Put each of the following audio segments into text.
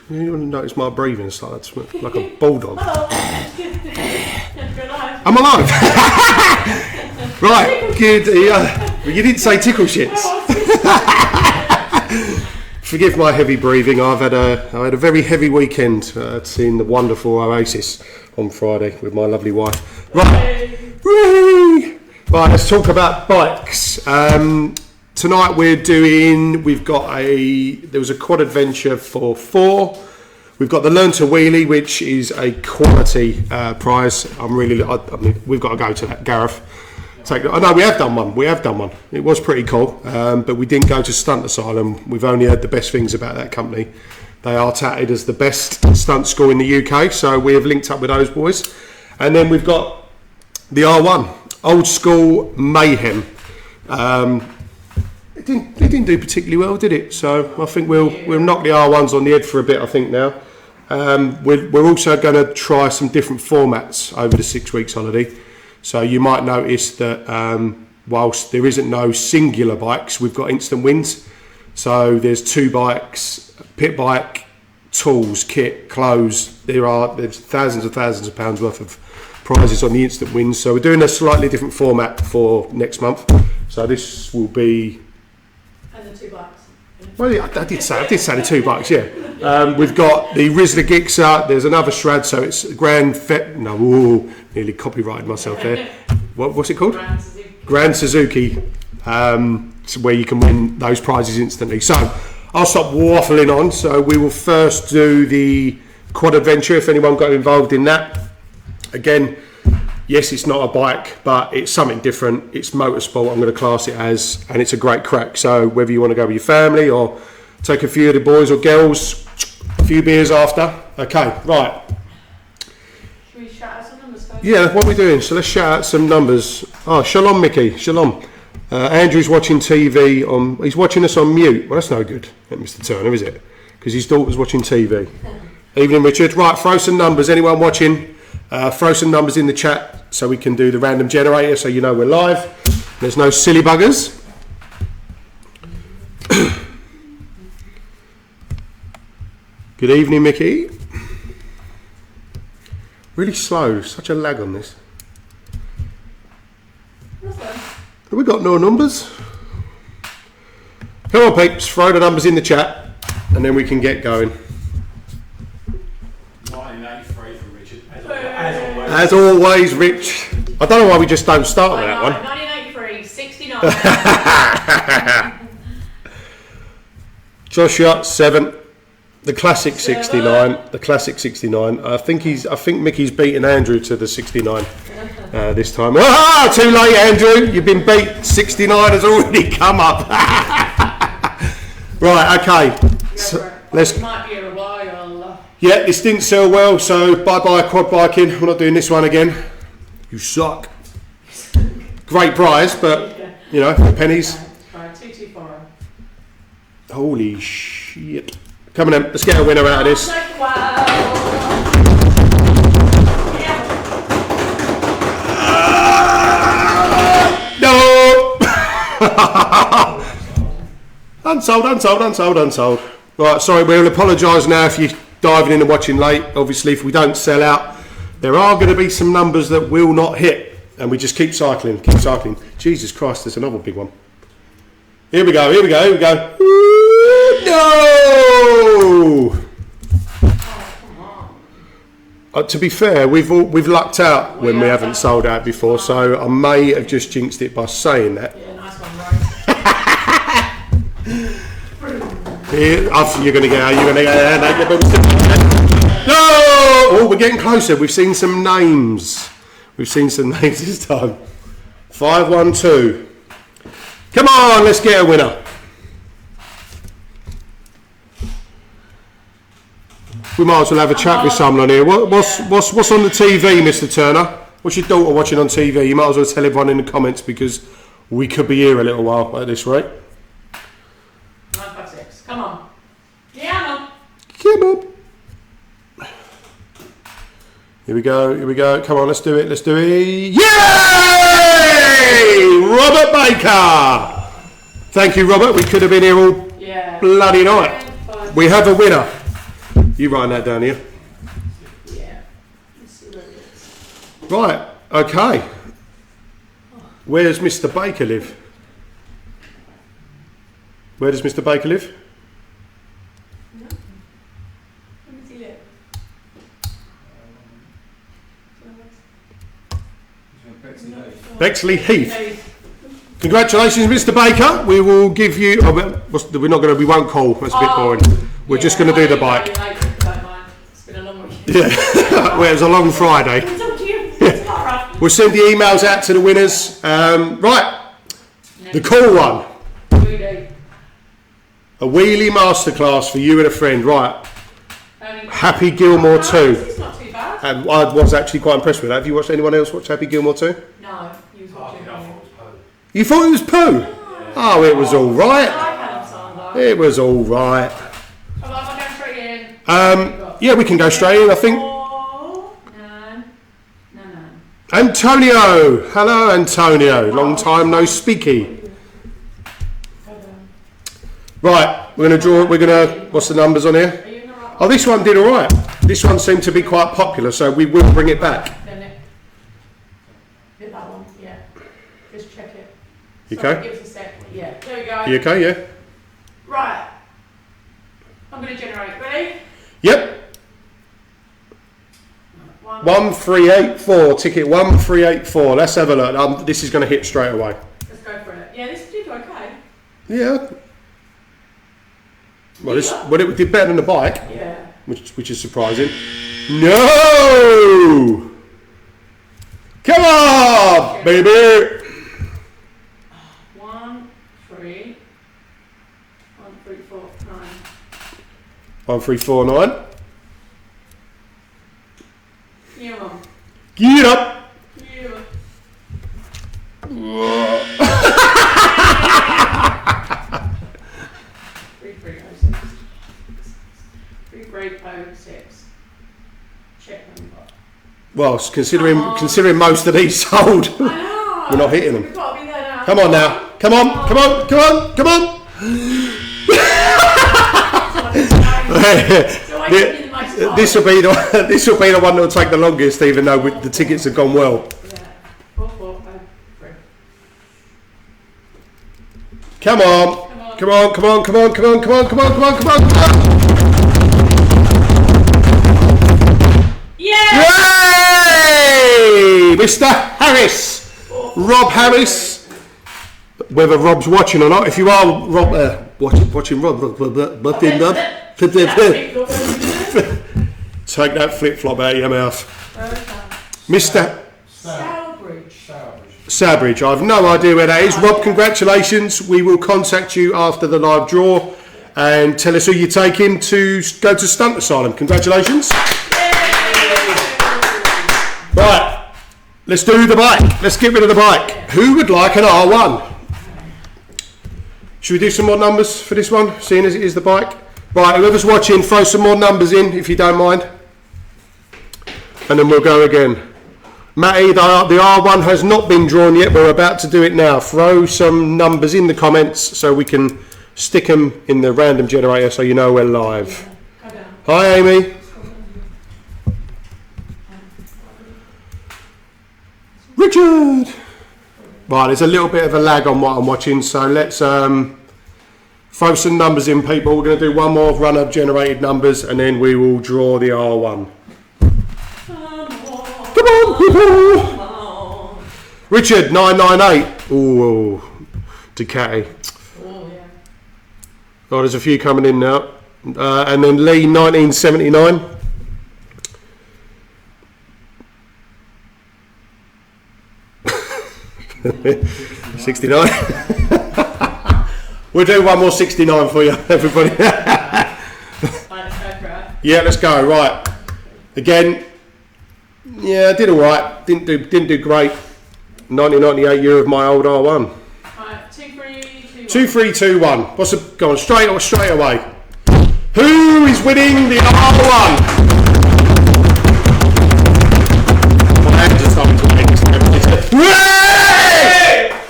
You want to notice my breathing is like a bulldog. I'm alive. Right, good. You didn't say tickle shits. Forgive my heavy breathing. I had a very heavy weekend seeing the wonderful Oasis on Friday with my lovely wife. Right, let's talk about bikes. Tonight there was a quad adventure for 4. We've got the Learn to Wheelie, which is a quality prize. We've got to go to that, Gareth. No, we have done one. It was pretty cool, but we didn't go to Stunt Asylum. We've only heard the best things about that company. They are touted as the best stunt school in the UK, so we have linked up with those boys. And then we've got the R1, old school mayhem. It didn't do particularly well, did it? So I think we'll knock the R1s on the head for a bit, I think, now. We're also going to try some different formats over the 6 weeks holiday. So you might notice that whilst there isn't no singular bikes, we've got instant wins. So there's 2 bikes, pit bike, tools, kit, clothes. There's thousands and thousands of pounds worth of prizes on the instant wins. So we're doing a slightly different format for next month. So this will be... And the 2 bikes. Well, yeah, I did say the 2 bikes, yeah. We've got the Rizzler Gixxer, there's another Shrad, so it's nearly copyrighted myself there. What's it called? Grand Suzuki, where you can win those prizes instantly. So, I'll stop waffling on. So, we will first do the quad adventure, if anyone got involved in that. Again, yes, it's not a bike, but it's something different. It's motorsport, I'm going to class it as, and it's a great crack. So whether you want to go with your family or take a few of the boys or girls, a few beers after. Okay, right. Should we shout out some numbers first? Yeah, what are we doing? So let's shout out some numbers. Oh, shalom, Mickey. Shalom. Andrew's watching TV he's watching us on mute. Well, that's no good, Mr. Turner, is it? Because his daughter's watching TV. Evening, Richard. Right, throw some numbers. Anyone watching? Throw some numbers in the chat so we can do the random generator so you know we're live. There's no silly buggers. Good evening, Mickey. Really slow, such a lag on this. Have we got no numbers? Come on, peeps, throw the numbers in the chat and then we can get going. 1983 from Richard, as always, Rich. I don't know why we just don't start with that one. 1983, 69. Joshua 7. The classic 69. The classic 69. I think Mickey's beaten Andrew to the 69 this time. Ah, too late, Andrew. You've been beat. 69 has already come up. Right. Okay. So, let's. Might be a while. Yeah, this didn't sell well, so bye-bye quad biking. We're not doing this one again. You suck. Great prize, but, you know, pennies. Right, 2240. Holy shit. Come on then, let's get a winner out of this. No! Unsold. Right, sorry, we'll apologise now if you're diving in and watching late. Obviously, if we don't sell out, there are going to be some numbers that will not hit. And we just keep cycling. Jesus Christ, there's another big one. Here we go. Ooh, no! To be fair, we've lucked out when we haven't sold out before, so I may have just jinxed it by saying that. Yeah, nice one, Right? You're going to get out. No! Oh, we're getting closer. We've seen some names. This time. 512. Come on, let's get a winner. We might as well have a chat with someone here. What's on the TV, Mr. Turner? What's your daughter watching on TV? You might as well tell everyone in the comments because we could be here a little while at this rate. 956. Come on. Yeah, Come on. Here we go. Come on, let's do it. Yay! Robert Baker! Thank you, Robert. We could have been here all bloody night. We have a winner. You writing that down here? Yeah. Let's see where it is. Right, okay. Where's Mr. Baker live? Where does Mr. Baker live? No. Where does he live? Bexley Heath. Congratulations, Mr. Baker. We will give you. Oh, we're not going to. We won't call. That's a bit boring. We're just going to do the bike. It's been a long weekend. Yeah. Well, it was a long Friday. It's up to you. It's alright. We'll send the emails out to the winners. Right. The cool one. Wheelie. A wheelie masterclass for you and a friend. Right. Happy Gilmore 2. It's not too bad. And I was actually quite impressed with that. Have you watched anyone else watch Happy Gilmore 2? No, you was watching. You thought it was poo? Oh, it was all right. It was all right. Yeah, we can go straight in, I think. Antonio. Hello, Antonio. Long time no speaky. Right, we're going to draw. We're going to. What's the numbers on here? Oh, this one did all right. This one seemed to be quite popular, so we will bring it back. Hit that one, yeah. Just check it. You okay? Give us a sec. Yeah, there we go. You okay, yeah? Right. I'm going to generate. Ready? Yep. 1384. Ticket 1384. Let's have a look. This is going to hit straight away. Let's go for it. Yeah, this did okay. Yeah. Well, it did better than the bike. Yeah. Which is surprising. No! Come on, baby! 1, 3, 1, 3, 4, 9. 1349. Yeah, Mum. Get up! Yeah. 3306. Check number. Well, considering most of these sold, I know. we're not hitting them. We've got to be there now. Come on now. Come on, come on, come on, come on! This will be the one that will take the longest, even though the tickets have gone well. Yeah. 4, 4, 5, 3. Come on. Come on, come on, come on, come on, come on, come on, come on, come on, come on. Yeah! Yay! Mr. Harris. Rob Harris. Whether Rob's watching or not, if you are Rob, watching Rob, take that flip-flop out of your mouth. Mr. Sabridge. I have no idea where that is. Rob, congratulations. We will contact you after the live draw and tell us who you're taking to go to Stunt Asylum. Congratulations. Right, let's do the bike. Let's get rid of the bike. Who would like an R1? Should we do some more numbers for this one, seeing as it is the bike? Right, whoever's watching, throw some more numbers in, if you don't mind. And then we'll go again. Matty, the R1 has not been drawn yet. We're about to do it now. Throw some numbers in the comments so we can stick them in the random generator so you know we're live. Hi, Amy. Richard! Right, there's a little bit of a lag on what I'm watching, so let's throw some numbers in, people. We're going to do one more run of generated numbers and then we will draw the R1. Come on, people! Richard, 998. Ooh, Ducati. Oh, there's a few coming in now. And then Lee, 1979. $69. We'll do one more 69 for you, everybody. Yeah, let's go. Right. Again. Yeah, I did all right. Didn't do great. 1998 year of my old R1. 2321. What's the go on straight away? Who is winning the R1?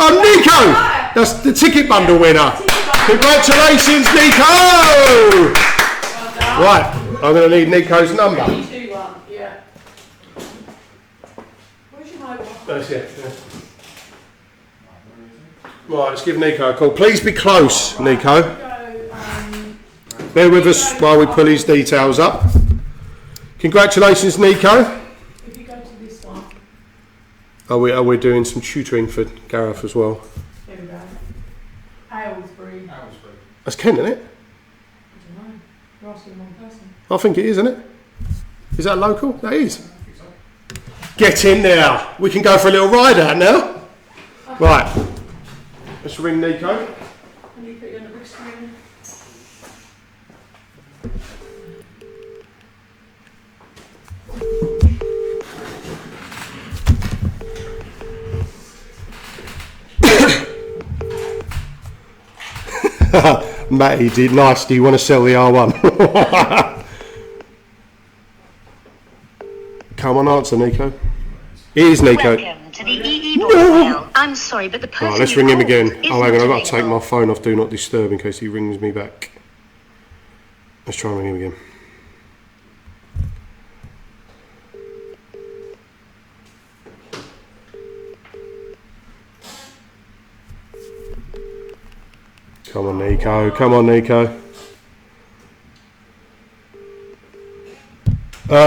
Oh, Nico! That's the ticket bundle winner. Congratulations, Nico! Right. I'm going to need Nico's number. 321, yeah. Where's your mobile? That's it. Yeah. Right, let's give Nico a call. Please be close, Nico. Bear with us while we pull his details up. Congratulations, Nico. If you go to this one. Are we doing some tutoring for Gareth as well? There we go. Aylesbury. That's Kent, isn't it? I don't know. You're asking the wrong person. I think it is, isn't it? Is that local? That is. Get in there. We can go for a little ride out now. Right. Let's ring Nico. Can you put you on the big screen? Matty, nice. Do you want to sell the R1? Come on, answer, Nico. It is Nico. Welcome to the EE voicemail. I'm sorry, but the person Right, let's you ring him called again. is Oh, hang on, not I've got to take my available. phone off Do Not Disturb in case he rings me back. Let's try and ring him again. Come on, Nico. Come on, Nico.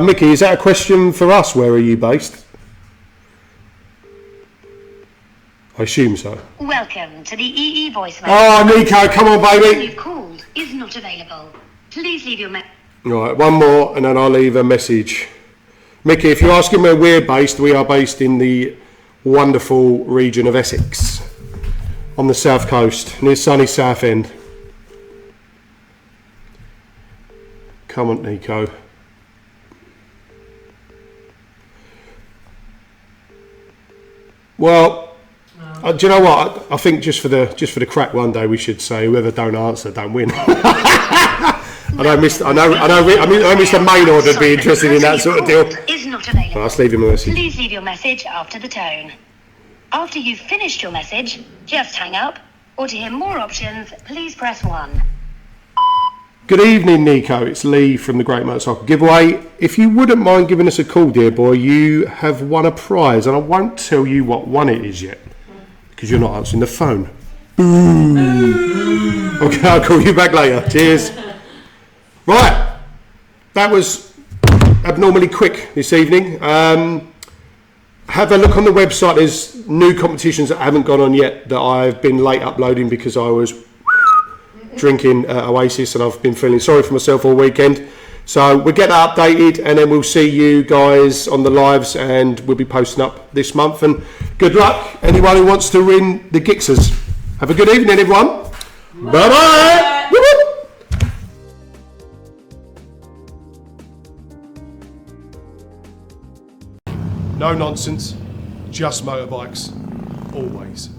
Mickey, is that a question for us? Where are you based? I assume so. Welcome to the EE voicemail. Oh, Nico, come on, The person baby. you've called is not available. Please leave your message. Right, one more and then I'll leave a message. Mickey, if you're asking where we're based, we are based in the wonderful region of Essex, on the south coast, near sunny Southend. Come on, Nico. Well, do you know what? I think just for the crack one day we should say whoever don't answer don't win. I know Mr. Maynard would be interested in that sort of deal. Is not available. Well, let's leave him a message. Please leave your message after the tone. After you've finished your message, just hang up. Or to hear more options, please press 1. Good evening, Nico. It's Lee from the Great Motorcycle Giveaway. If you wouldn't mind giving us a call, dear boy, you have won a prize, and I won't tell you what one it is yet because you're not answering the phone. Boo. Okay, I'll call you back later. Cheers. Right, that was abnormally quick this evening. Have a look on the website. There's new competitions that haven't gone on yet that I've been late uploading because I was drinking Oasis and I've been feeling sorry for myself all weekend. So we'll get that updated and then we'll see you guys on the lives and we'll be posting up this month. And good luck, anyone who wants to win the Gixxers. Have a good evening, everyone. Bye-bye. Woo-hoo. No nonsense, just motorbikes, always.